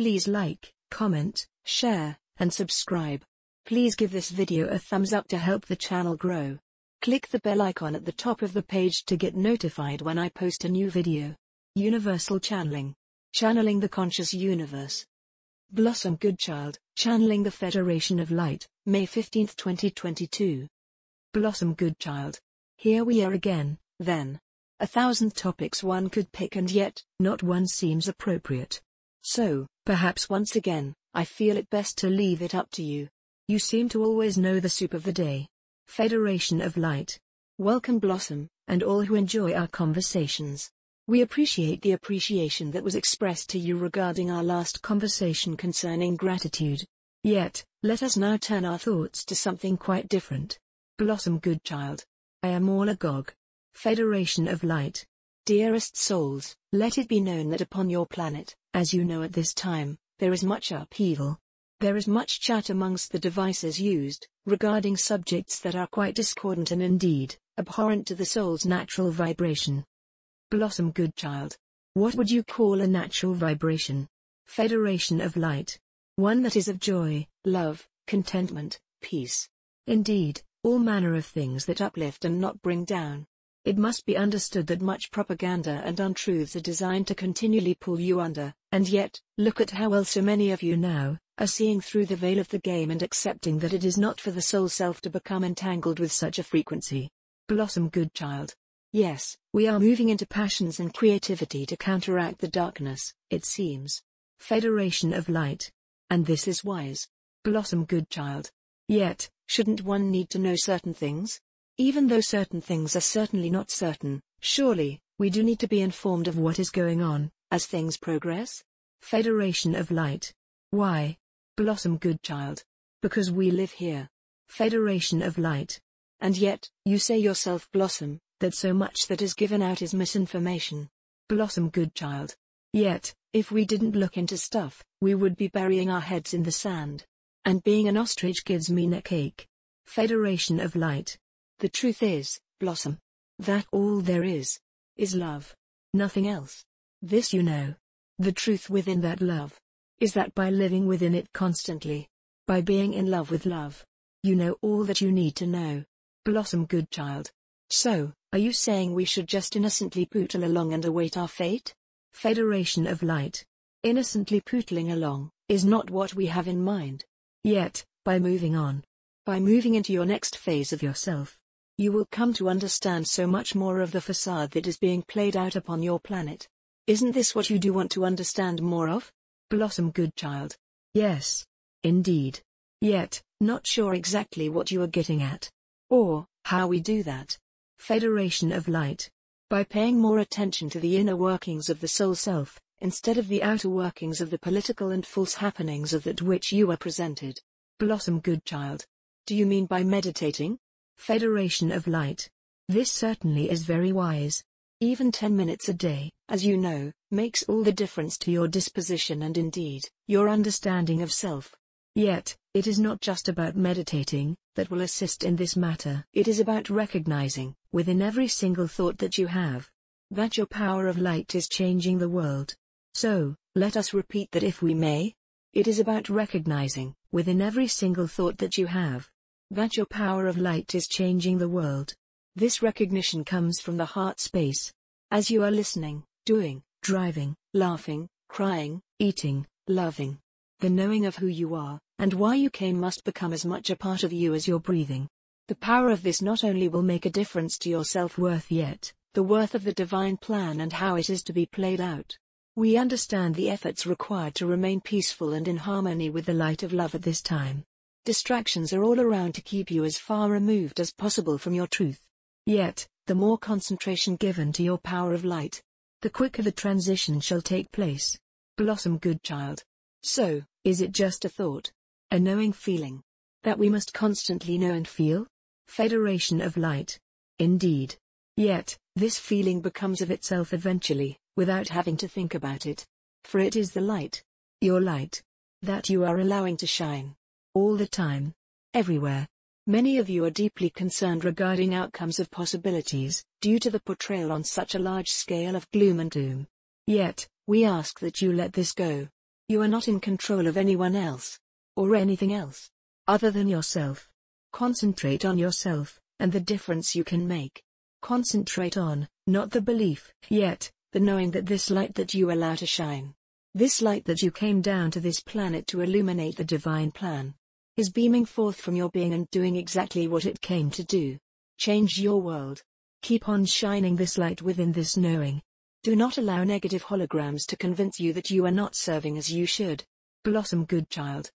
Please like, comment, share, and subscribe. Please give this video a thumbs up to help the channel grow. Click the bell icon at the top of the page to get notified when I post a new video. Universal Channeling. Channeling the Conscious Universe. Blossom Goodchild, Channeling the Federation of Light, May 15, 2022. Blossom Goodchild. Here we are again, then. 1,000 topics one could pick and yet, not one seems appropriate. So, perhaps once again, I feel it best to leave it up to you. You seem to always know the soup of the day. Federation of Light. Welcome Blossom, and all who enjoy our conversations. We appreciate the appreciation that was expressed to you regarding our last conversation concerning gratitude. Yet, let us now turn our thoughts to something quite different. Blossom Goodchild. I am all agog. Federation of Light. Dearest souls, let it be known that upon your planet, as you know at this time, there is much upheaval. There is much chat amongst the devices used, regarding subjects that are quite discordant and indeed, abhorrent to the soul's natural vibration. Blossom Goodchild. What would you call a natural vibration? Federation of Light. One that is of joy, love, contentment, peace. Indeed, all manner of things that uplift and not bring down. It must be understood that much propaganda and untruths are designed to continually pull you under, and yet, look at how well so many of you now are seeing through the veil of the game and accepting that it is not for the soul self to become entangled with such a frequency. Blossom Goodchild. Yes, we are moving into passions and creativity to counteract the darkness, it seems. Federation of Light. And this is wise. Blossom Goodchild. Yet, shouldn't one need to know certain things? Even though certain things are certainly not certain, surely, we do need to be informed of what is going on, as things progress? Federation of Light. Why? Blossom Goodchild. Because we live here. Federation of Light. And yet, you say yourself Blossom, that so much that is given out is misinformation. Blossom Goodchild. Yet, if we didn't look into stuff, we would be burying our heads in the sand. And being an ostrich gives me neckache. Federation of Light. The truth is, Blossom, that all there is love. Nothing else. This you know. The truth within that love is that by living within it constantly, by being in love with love, you know all that you need to know. Blossom Goodchild. So, are you saying we should just innocently pootle along and await our fate? Federation of Light. Innocently pootling along is not what we have in mind. Yet, by moving on, by moving into your next phase of yourself, you will come to understand so much more of the facade that is being played out upon your planet. Isn't this what you do want to understand more of? Blossom Goodchild. Yes. Indeed. Yet, not sure exactly what you are getting at. Or, how we do that. Federation of Light. By paying more attention to the inner workings of the soul self, instead of the outer workings of the political and false happenings of that which you are presented. Blossom Goodchild. Do you mean by meditating? Federation of Light. This certainly is very wise. Even 10 minutes a day, as you know, makes all the difference to your disposition and indeed, your understanding of self. Yet, it is not just about meditating that will assist in this matter. It is about recognizing, within every single thought that you have, that your power of light is changing the world. So, let us repeat that if we may. It is about recognizing, within every single thought that you have, that your power of light is changing the world. This recognition comes from the heart space. As you are listening, doing, driving, laughing, crying, eating, loving. The knowing of who you are, and why you came must become as much a part of you as your breathing. The power of this not only will make a difference to your self-worth yet, the worth of the divine plan and how it is to be played out. We understand the efforts required to remain peaceful and in harmony with the light of love at this time. Distractions are all around to keep you as far removed as possible from your truth. Yet, the more concentration given to your power of light, the quicker the transition shall take place. Blossom Goodchild. So, is it just a thought? A knowing feeling? That we must constantly know and feel? Federation of Light. Indeed. Yet, this feeling becomes of itself eventually, without having to think about it. For it is the light, your light, that you are allowing to shine. All the time. Everywhere. Many of you are deeply concerned regarding outcomes of possibilities, due to the portrayal on such a large scale of gloom and doom. Yet, we ask that you let this go. You are not in control of anyone else, or anything else, other than yourself. Concentrate on yourself, and the difference you can make. Concentrate on, not the belief, yet, the knowing that this light that you allow to shine, this light that you came down to this planet to illuminate the divine plan, is beaming forth from your being and doing exactly what it came to do. Change your world. Keep on shining this light within this knowing. Do not allow negative holograms to convince you that you are not serving as you should. Blossom Goodchild.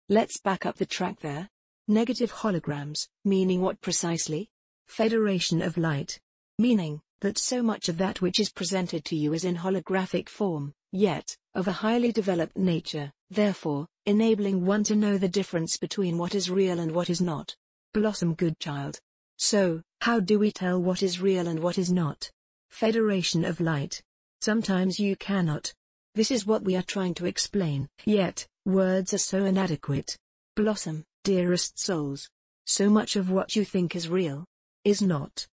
Let's back up the track there. Negative holograms, meaning what precisely? Federation of light. Meaning, that so much of that which is presented to you is in holographic form, yet, of a highly developed nature, therefore, enabling one to know the difference between what is real and what is not. Blossom Goodchild. So, how do we tell what is real and what is not? Federation of light. Sometimes you cannot. This is what we are trying to explain, yet, words are so inadequate. Blossom, dearest souls. So much of what you think is real, is not.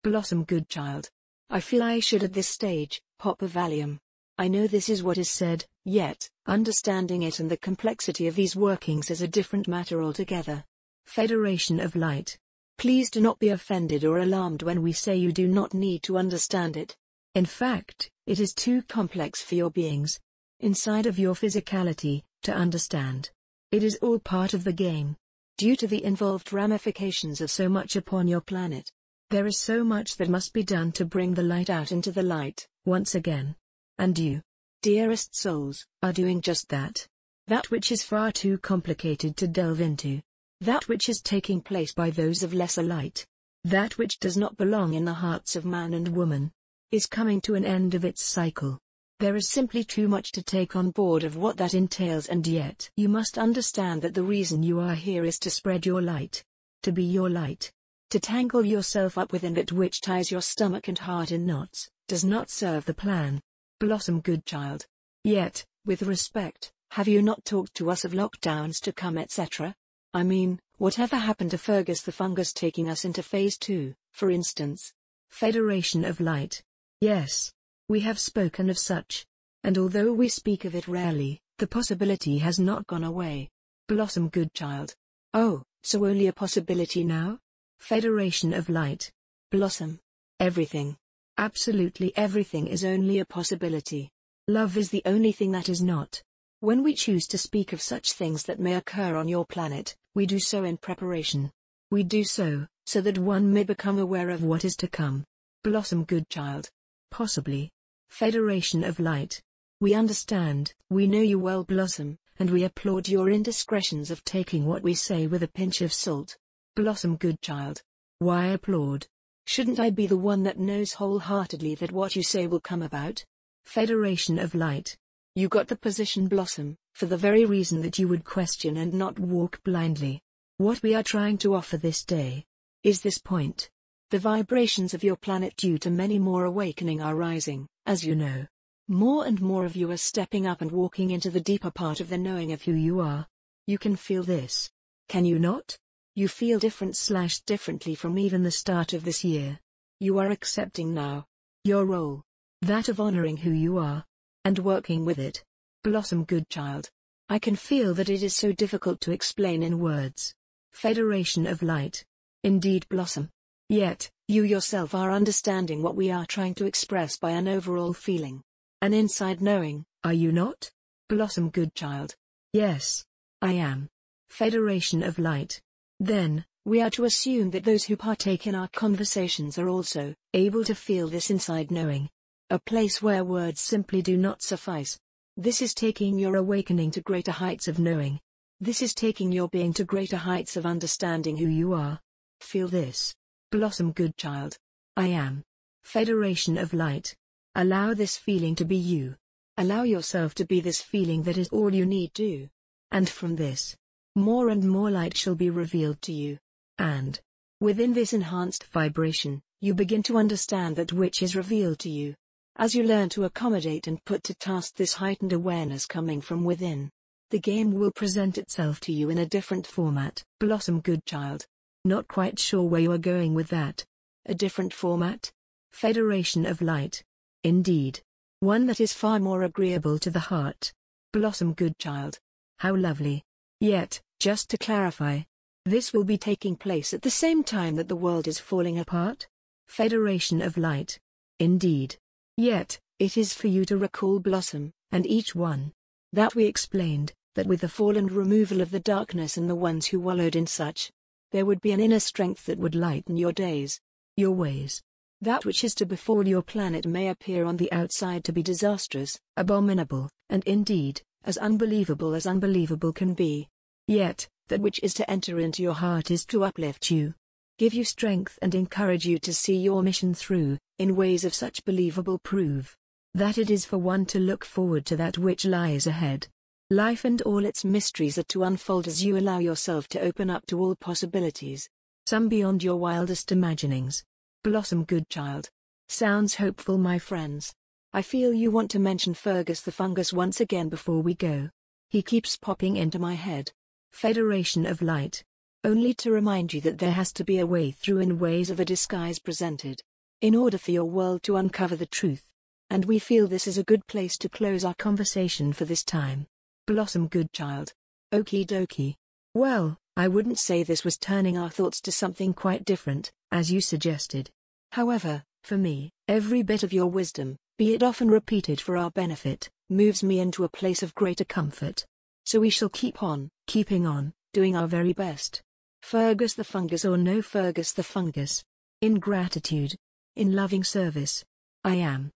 Blossom Goodchild. I feel I should at this stage, pop a Valium. I know this is what is said, yet, understanding it and the complexity of these workings is a different matter altogether. Federation of light. Please do not be offended or alarmed when we say you do not need to understand it. In fact, it is too complex for your beings, inside of your physicality, to understand. It is all part of the game. Due to the involved ramifications of so much upon your planet, there is so much that must be done to bring the light out into the light, once again. And you, dearest souls, are doing just that. That which is far too complicated to delve into. That which is taking place by those of lesser light, that which does not belong in the hearts of man and woman, is coming to an end of its cycle. There is simply too much to take on board of what that entails, and yet you must understand that the reason you are here is to spread your light, to be your light. To tangle yourself up within that which ties your stomach and heart in knots, does not serve the plan. Blossom Goodchild. Yet, with respect, have you not talked to us of lockdowns to come, etc.? I mean, whatever happened to Fergus the Fungus taking us into Phase 2, for instance? Federation of light. Yes. We have spoken of such. And although we speak of it rarely, the possibility has not gone away. Blossom Goodchild. Oh, so only a possibility now? Federation of light. Blossom. Everything. Absolutely everything is only a possibility. Love is the only thing that is not. When we choose to speak of such things that may occur on your planet, we do so in preparation. We do so that one may become aware of what is to come. Blossom Goodchild. Possibly. Federation of light. We understand, we know you well, Blossom, and we applaud your indiscretions of taking what we say with a pinch of salt. Blossom Goodchild. Why applaud? Shouldn't I be the one that knows wholeheartedly that what you say will come about? Federation of light. You got the position, Blossom, for the very reason that you would question and not walk blindly. What we are trying to offer this day is this point. The vibrations of your planet due to many more awakening are rising, as you know. More and more of you are stepping up and walking into the deeper part of the knowing of who you are. You can feel this. Can you not? You feel differently from even the start of this year. You are accepting now your role, that of honoring who you are, and working with it. Blossom Goodchild. I can feel that it is so difficult to explain in words. Federation of light. Indeed, Blossom. Yet, you yourself are understanding what we are trying to express by an overall feeling. An inside knowing, are you not? Blossom Goodchild. Yes. I am. Federation of light. Then, we are to assume that those who partake in our conversations are also able to feel this inside knowing. A place where words simply do not suffice. This is taking your awakening to greater heights of knowing. This is taking your being to greater heights of understanding who you are. Feel this. Blossom Goodchild. I am. Federation of light. Allow this feeling to be you. Allow yourself to be this feeling that is all you need to. And from this, more and more light shall be revealed to you. And, within this enhanced vibration, you begin to understand that which is revealed to you. As you learn to accommodate and put to task this heightened awareness coming from within, the game will present itself to you in a different format. Blossom Goodchild. Not quite sure where you are going with that. A different format? Federation of light. Indeed. One that is far more agreeable to the heart. Blossom Goodchild. How lovely. Yet, just to clarify, this will be taking place at the same time that the world is falling apart? Federation of Light. Indeed. Yet, it is for you to recall Blossom, and each one. That we explained, that with the fall and removal of the darkness and the ones who wallowed in such, there would be an inner strength that would lighten your days, your ways. That which is to befall your planet may appear on the outside to be disastrous, abominable, and indeed, as unbelievable can be. Yet, that which is to enter into your heart is to uplift you, give you strength and encourage you to see your mission through, in ways of such believable prove that it is for one to look forward to that which lies ahead. Life and all its mysteries are to unfold as you allow yourself to open up to all possibilities, some beyond your wildest imaginings. Blossom Goodchild. Sounds hopeful, my friends. I feel you want to mention Fergus the Fungus once again before we go. He keeps popping into my head. Federation of Light. Only to remind you that there has to be a way through in ways of a disguise presented, in order for your world to uncover the truth. And we feel this is a good place to close our conversation for this time. Blossom Goodchild. Okie dokie. Well, I wouldn't say this was turning our thoughts to something quite different, as you suggested. However, for me, every bit of your wisdom, be it often repeated for our benefit, moves me into a place of greater comfort. So we shall keep on, keeping on, doing our very best. Fergus the Fungus or no Fergus the Fungus. In gratitude. In loving service. I am.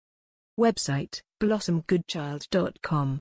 Website, blossomgoodchild.com